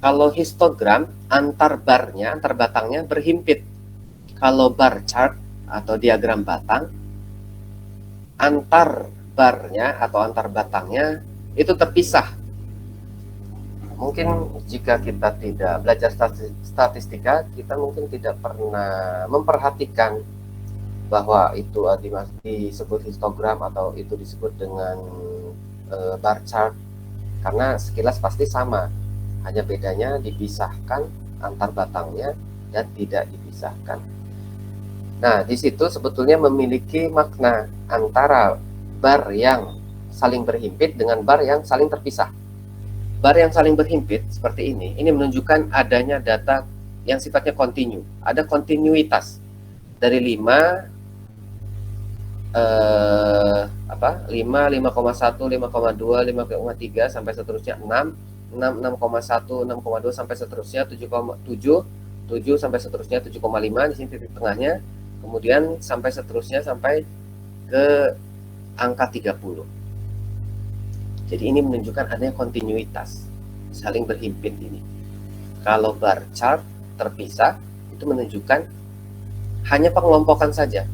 Kalau histogram, antar batangnya berhimpit. Kalau bar chart atau diagram batang, antar barnya atau antar batangnya itu terpisah. Mungkin jika kita tidak belajar statistika, kita mungkin tidak pernah memperhatikan bahwa itu disebut histogram atau itu disebut dengan bar chart, karena sekilas pasti sama, hanya bedanya dipisahkan antar batangnya dan tidak dipisahkan. Nah, di situ sebetulnya memiliki makna antara bar yang saling berhimpit dengan bar yang saling terpisah. Bar yang saling berhimpit seperti ini menunjukkan adanya data yang sifatnya kontinu, ada kontinuitas dari 5, 5,1, 5,2, 5,3 sampai seterusnya 6, 6,1, 6,2 sampai seterusnya 7,7, 7 sampai seterusnya 7,5, di sini titik tengahnya, kemudian sampai seterusnya sampai ke angka 30. Jadi ini menunjukkan adanya kontinuitas, saling berhimpit ini. Kalau bar chart terpisah, itu menunjukkan hanya pengelompokan saja.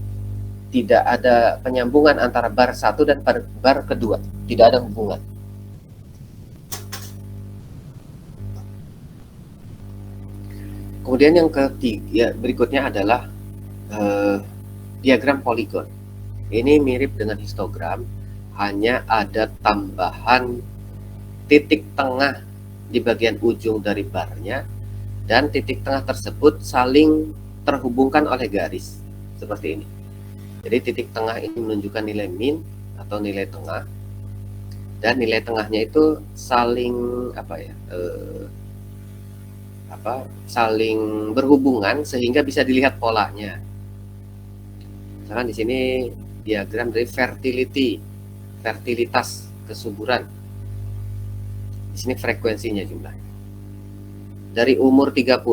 Tidak ada penyambungan antara bar satu dan bar kedua. Tidak ada hubungan. Kemudian yang ketiga, berikutnya adalah diagram poligon. Ini mirip dengan histogram, hanya ada tambahan titik tengah di bagian ujung dari barnya, dan titik tengah tersebut saling terhubungkan oleh garis seperti ini. Jadi titik tengah ini menunjukkan nilai min atau nilai tengah, dan nilai tengahnya itu saling saling berhubungan sehingga bisa dilihat polanya. Misalkan di sini diagram dari fertilitas, kesuburan. Di sini frekuensinya jumlahnya. Dari umur 30,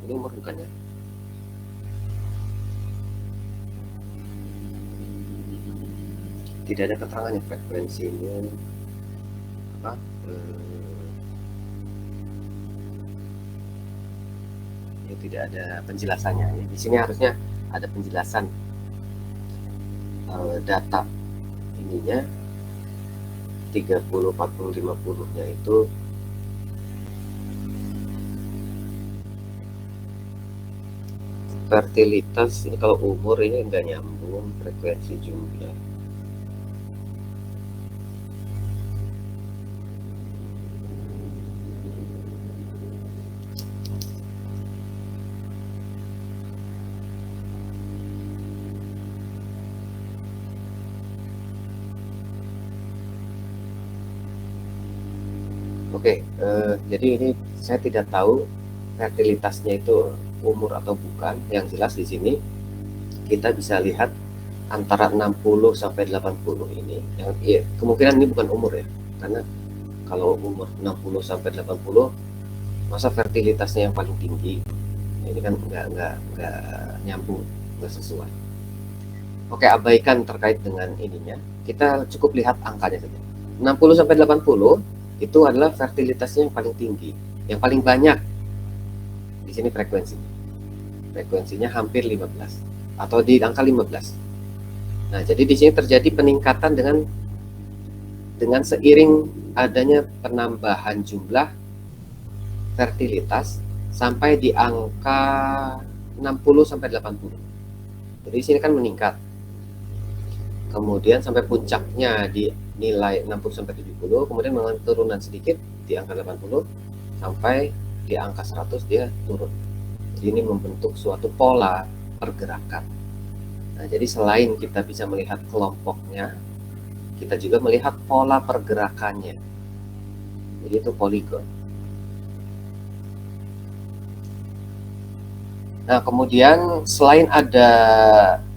ini umur bukannya. tidak ada keterangannya frekuensinya apa, ya tidak ada penjelasannya. Di sini harusnya ada penjelasan data ininya 30, 40, 50-nya itu fertilitas. Ini kalau umur ini enggak nyambung, frekuensi jumlah. Oke, jadi ini saya tidak tahu fertilitasnya itu umur atau bukan. Yang jelas di sini kita bisa lihat antara 60 sampai 80 ini, yang ya, kemungkinan ini bukan umur ya, karena kalau umur 60 sampai 80 masa fertilitasnya yang paling tinggi, ini kan nggak nyambung, nggak sesuai. Oke, abaikan terkait dengan ininya, kita cukup lihat angkanya saja. 60 sampai 80 itu adalah fertilitasnya yang paling tinggi, yang paling banyak. Di sini frekuensinya hampir 15 atau di angka 15. Nah, jadi di sini terjadi peningkatan dengan seiring adanya penambahan jumlah fertilitas sampai di angka 60 sampai 80. Jadi di sini kan meningkat. Kemudian sampai puncaknya di nilai 60 sampai 70, kemudian mengalami turunan sedikit di angka 80 sampai di angka 100 dia turun. Jadi ini membentuk suatu pola pergerakan. Nah, jadi selain kita bisa melihat kelompoknya, kita juga melihat pola pergerakannya. Jadi itu poligon. Nah, kemudian selain ada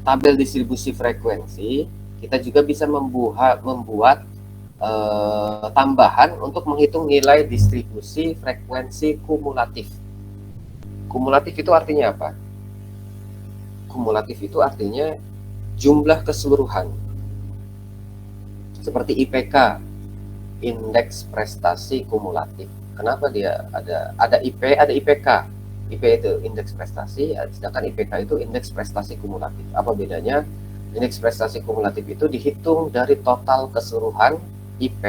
tabel distribusi frekuensi, kita juga bisa membuat tambahan untuk menghitung nilai distribusi frekuensi kumulatif. Kumulatif itu artinya apa? Kumulatif itu artinya jumlah keseluruhan. Seperti IPK, indeks prestasi kumulatif. Kenapa dia ada IP, ada IPK? IP itu indeks prestasi, sedangkan IPK itu indeks prestasi kumulatif. Apa bedanya? Indeks prestasi kumulatif itu dihitung dari total keseluruhan IP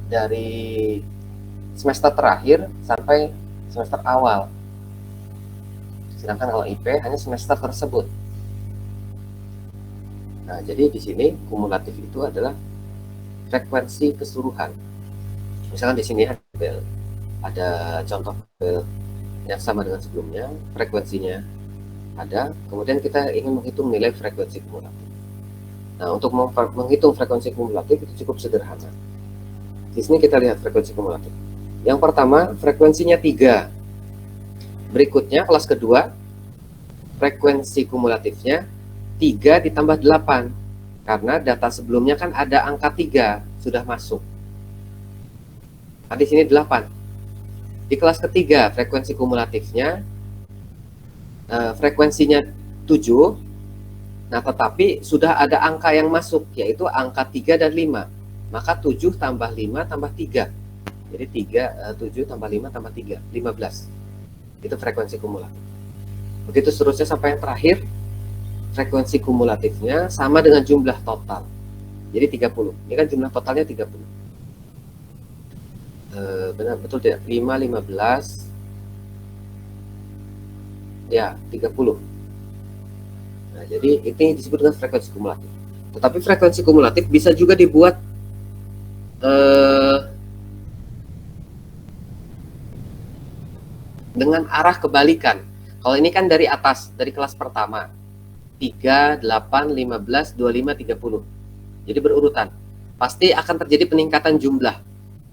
dari semester terakhir sampai semester awal. Sedangkan kalau IP hanya semester tersebut. Nah, jadi di sini kumulatif itu adalah frekuensi keseluruhan. Misalkan di sini ada contoh yang sama dengan sebelumnya, frekuensinya ada, kemudian kita ingin menghitung nilai frekuensi kumulatif. Nah, untuk menghitung frekuensi kumulatif itu cukup sederhana. Di sini kita lihat frekuensi kumulatif. Yang pertama, frekuensinya 3. Berikutnya, kelas kedua, frekuensi kumulatifnya 3 ditambah 8. Karena data sebelumnya kan ada angka 3 sudah masuk. Nah, di sini 8. Di kelas ketiga, frekuensi kumulatifnya frekuensinya 7. Nah, tetapi sudah ada angka yang masuk, yaitu angka 3 dan 5. Maka 7 tambah 5 tambah 3. Jadi 7 tambah 5 tambah 3, 15. Itu frekuensi kumulatif. Begitu seterusnya sampai yang terakhir, frekuensi kumulatifnya sama dengan jumlah total. Jadi 30. Ini kan jumlah totalnya 30. Benar, betul tidak? 5, 15. Ya, 30. Nah, jadi ini disebut dengan frekuensi kumulatif. Tetapi frekuensi kumulatif bisa juga dibuat dengan arah kebalikan. Kalau ini kan dari atas, dari kelas pertama. 3, 8, 15, 25, 30. Jadi berurutan. Pasti akan terjadi peningkatan jumlah.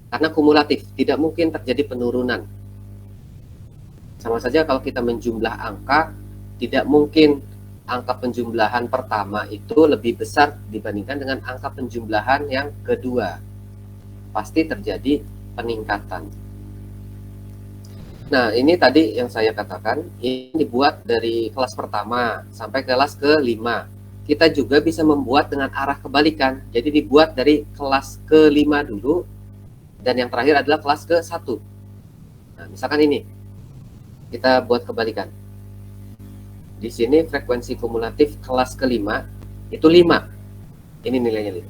Karena kumulatif, tidak mungkin terjadi penurunan. Sama saja kalau kita menjumlah angka, tidak mungkin angka penjumlahan pertama itu lebih besar dibandingkan dengan angka penjumlahan yang kedua. Pasti terjadi peningkatan. Nah, ini tadi yang saya katakan, ini dibuat dari kelas pertama sampai kelas ke-5. kita juga bisa membuat dengan arah kebalikan. Jadi dibuat dari kelas ke-5 dulu, dan yang terakhir adalah kelas ke-1. Nah, misalkan ini, kita buat kebalikan. Di sini frekuensi kumulatif kelas ke-5 itu 5. Ini nilainya 5.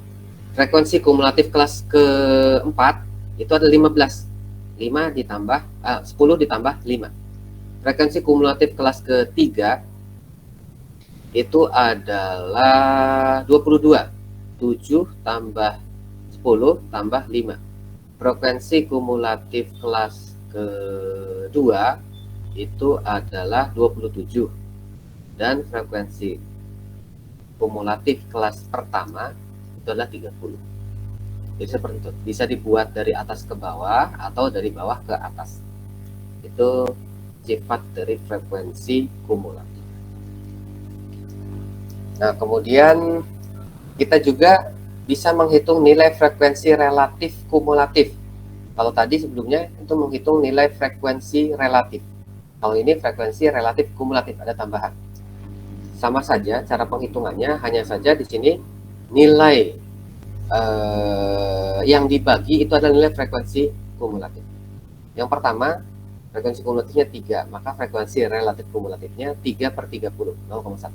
Frekuensi kumulatif kelas ke-4 itu ada 15. 5 ditambah 10 ditambah 5. Frekuensi kumulatif kelas ke-3 itu adalah 22. 7 tambah 10 tambah 5. Frekuensi kumulatif kelas ke-2 itu adalah 27. Dan frekuensi kumulatif kelas pertama itu adalah 30. Jadi seperti itu, bisa dibuat dari atas ke bawah atau dari bawah ke atas. Itu sifat dari frekuensi kumulatif. Nah, kemudian kita juga bisa menghitung nilai frekuensi relatif kumulatif. Kalau tadi sebelumnya itu menghitung nilai frekuensi relatif. Kalau ini frekuensi relatif kumulatif, ada tambahan. Sama saja cara penghitungannya, hanya saja di sini nilai yang dibagi itu adalah nilai frekuensi kumulatif. Yang pertama, frekuensi kumulatifnya 3, maka frekuensi relatif kumulatifnya 3/30, 0,1.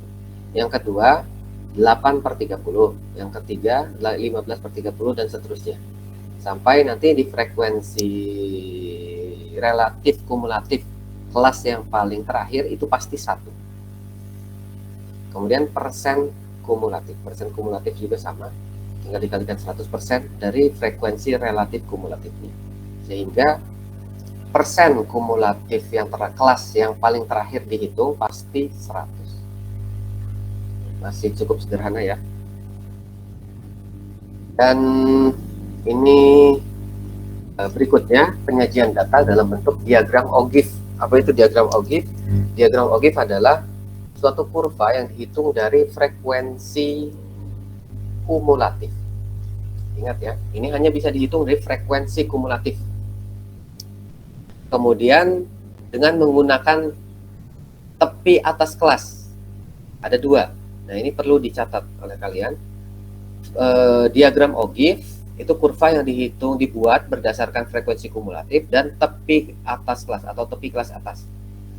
Yang kedua, 8/30. Yang ketiga, 15/30, dan seterusnya. Sampai nanti di frekuensi relatif kumulatif kelas yang paling terakhir itu pasti 1. Kemudian persen kumulatif juga sama, tinggal dikalikan 100% dari frekuensi relatif kumulatifnya, sehingga persen kumulatif yang kelas yang paling terakhir dihitung pasti 100. Masih cukup sederhana ya. Dan ini berikutnya penyajian data dalam bentuk diagram Ogif. Apa itu diagram Ogif? Diagram Ogif adalah suatu kurva yang dihitung dari frekuensi kumulatif. Ingat ya, ini hanya bisa dihitung dari frekuensi kumulatif. Kemudian dengan menggunakan tepi atas kelas, ada 2. Nah, ini perlu dicatat oleh kalian. Diagram Ogif itu kurva yang dibuat berdasarkan frekuensi kumulatif dan tepi atas kelas atau tepi kelas atas,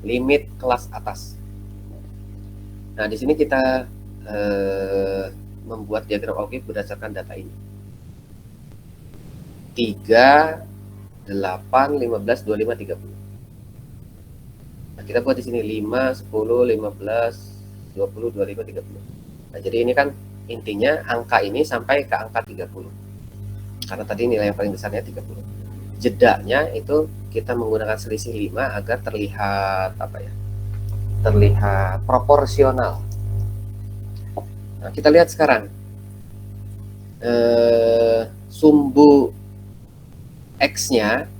limit kelas atas. Nah, di sini kita membuat diagram Ogif berdasarkan data ini. 3, 8, 15, 25, 30. Nah, kita buat di sini 5, 10, 15, 20, 25, 30. Nah, jadi ini kan intinya angka ini sampai ke angka 30. Karena tadi nilai yang paling besarnya 30. Jedanya itu kita menggunakan selisih 5 agar terlihat terlihat proporsional. Nah, kita lihat sekarang sumbu X-nya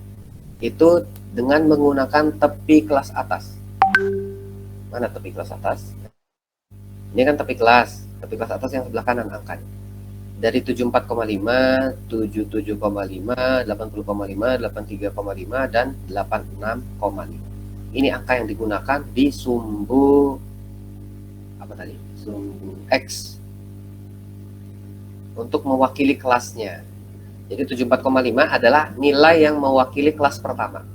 itu dengan menggunakan tepi kelas atas. Mana tepi kelas atas? Ini kan tepi kelas atas yang sebelah kanan angkanya. Dari 74,5, 77,5, 80,5, 83,5, dan 86,5. Ini angka yang digunakan di sumbu sumbu X untuk mewakili kelasnya. Jadi 74,5 adalah nilai yang mewakili kelas pertama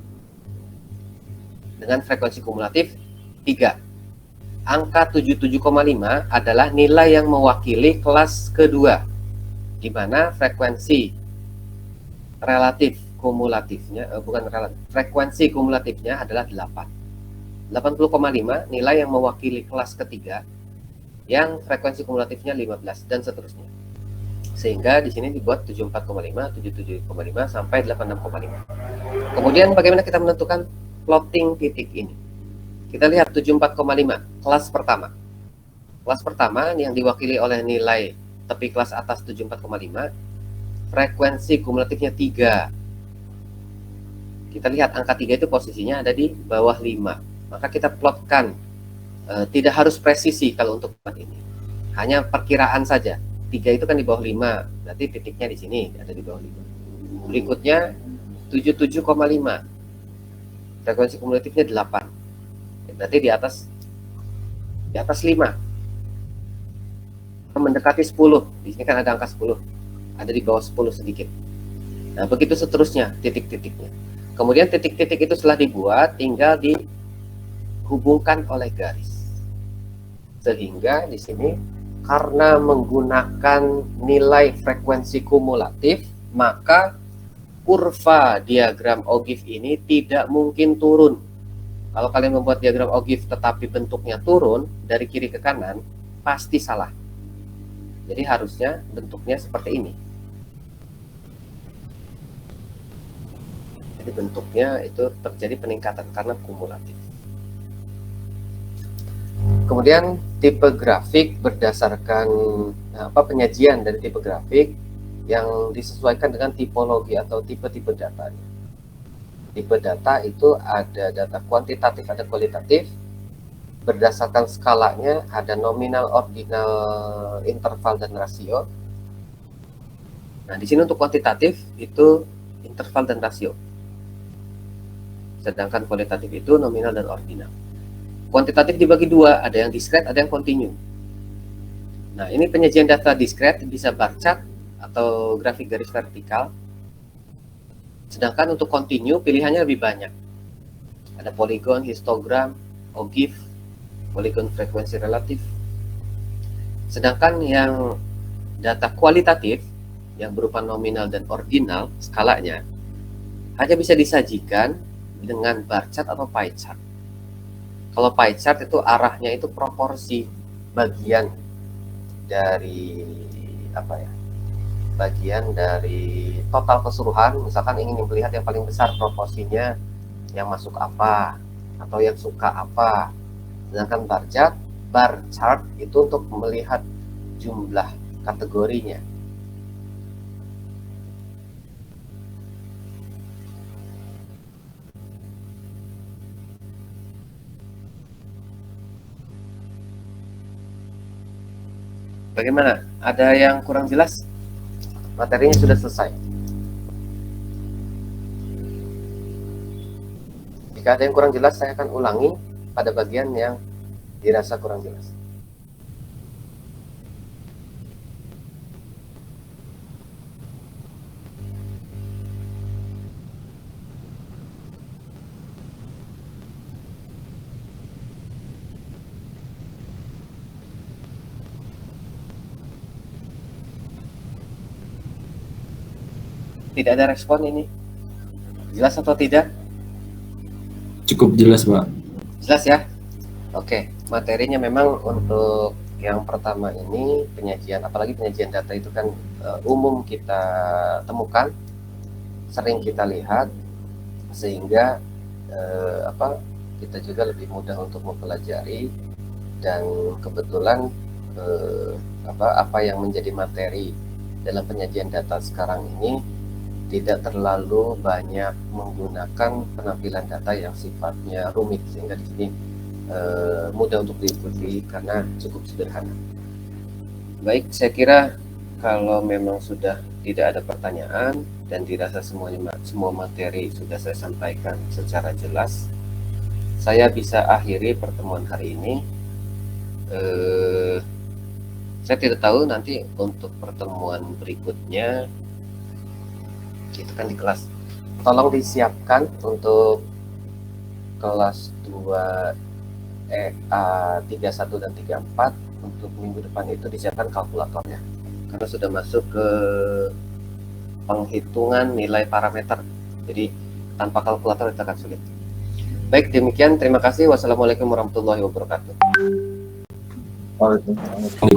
dengan frekuensi kumulatif 3. Angka 77,5 adalah nilai yang mewakili kelas kedua, di mana frekuensi relatif kumulatifnya frekuensi kumulatifnya adalah 8. 80,5 nilai yang mewakili kelas ketiga yang frekuensi kumulatifnya 15, dan seterusnya. Sehingga di sini dibuat 74,5, 77,5 sampai 86,5. Kemudian bagaimana kita menentukan plotting titik ini? Kita lihat 74,5 kelas pertama. Kelas pertama yang diwakili oleh nilai tepi kelas atas 74,5, frekuensi kumulatifnya 3. Kita lihat angka 3 itu posisinya ada di bawah 5. Maka kita plotkan, tidak harus presisi kalau untuk plot ini. Hanya perkiraan saja. 3 itu kan di bawah 5, berarti titiknya di sini ada di bawah 5. Berikutnya 77,5. Frekuensi kumulatifnya 8. Berarti di atas 5. mendekati 10. Di sini kan ada angka 10. Ada di bawah 10 sedikit. Nah, begitu seterusnya titik-titiknya. Kemudian titik-titik itu setelah dibuat tinggal dihubungkan oleh garis. Sehingga di sini karena menggunakan nilai frekuensi kumulatif, maka kurva diagram Ogive ini tidak mungkin turun. Kalau kalian membuat diagram Ogive tetapi bentuknya turun dari kiri ke kanan, pasti salah. Jadi harusnya bentuknya seperti ini. Jadi bentuknya itu terjadi peningkatan karena kumulatif. Kemudian tipe grafik berdasarkan penyajian dari tipe grafik yang disesuaikan dengan tipologi atau tipe-tipe datanya. Tipe data itu ada data kuantitatif, ada kualitatif. Berdasarkan skalanya ada nominal, ordinal, interval, dan rasio. Nah, di sini untuk kuantitatif itu interval dan rasio. Sedangkan kualitatif itu nominal dan ordinal. Kuantitatif dibagi dua, ada yang diskret, ada yang kontinu. Nah, ini penyajian data diskret bisa bar chart atau grafik garis vertikal. Sedangkan untuk kontinu pilihannya lebih banyak. Ada poligon, histogram, Ogive, poligon frekuensi relatif. Sedangkan yang data kualitatif yang berupa nominal dan ordinal skalanya hanya bisa disajikan dengan bar chart atau pie chart. Kalau pie chart itu arahnya itu proporsi bagian dari bagian dari total keseluruhan. Misalkan ingin melihat yang paling besar proporsinya yang masuk apa atau yang suka apa. Sedangkan bar chart itu untuk melihat jumlah kategorinya. Bagaimana? Ada yang kurang jelas? Materinya sudah selesai. Jika ada yang kurang jelas, saya akan ulangi pada bagian yang dirasa kurang jelas. Tidak ada respon ini. Jelas atau tidak? Cukup jelas, Pak. Jelas ya? Oke, materinya memang untuk yang pertama ini penyajian, apalagi penyajian data itu kan umum kita temukan, sering kita lihat, sehingga kita juga lebih mudah untuk mempelajari. Dan kebetulan apa yang menjadi materi dalam penyajian data sekarang ini tidak terlalu banyak menggunakan penampilan data yang sifatnya rumit, sehingga di sini mudah untuk diikuti karena cukup sederhana. Baik, saya kira kalau memang sudah tidak ada pertanyaan dan dirasa semua materi sudah saya sampaikan secara jelas, saya bisa akhiri pertemuan hari ini. Saya tidak tahu nanti untuk pertemuan berikutnya itu kan di kelas, tolong disiapkan untuk kelas 2 31 dan 34 untuk minggu depan itu disiapkan kalkulatornya karena sudah masuk ke penghitungan nilai parameter, jadi tanpa kalkulator itu akan sulit. Baik, demikian, terima kasih. Wassalamualaikum warahmatullahi wabarakatuh. Waalaikumsalam.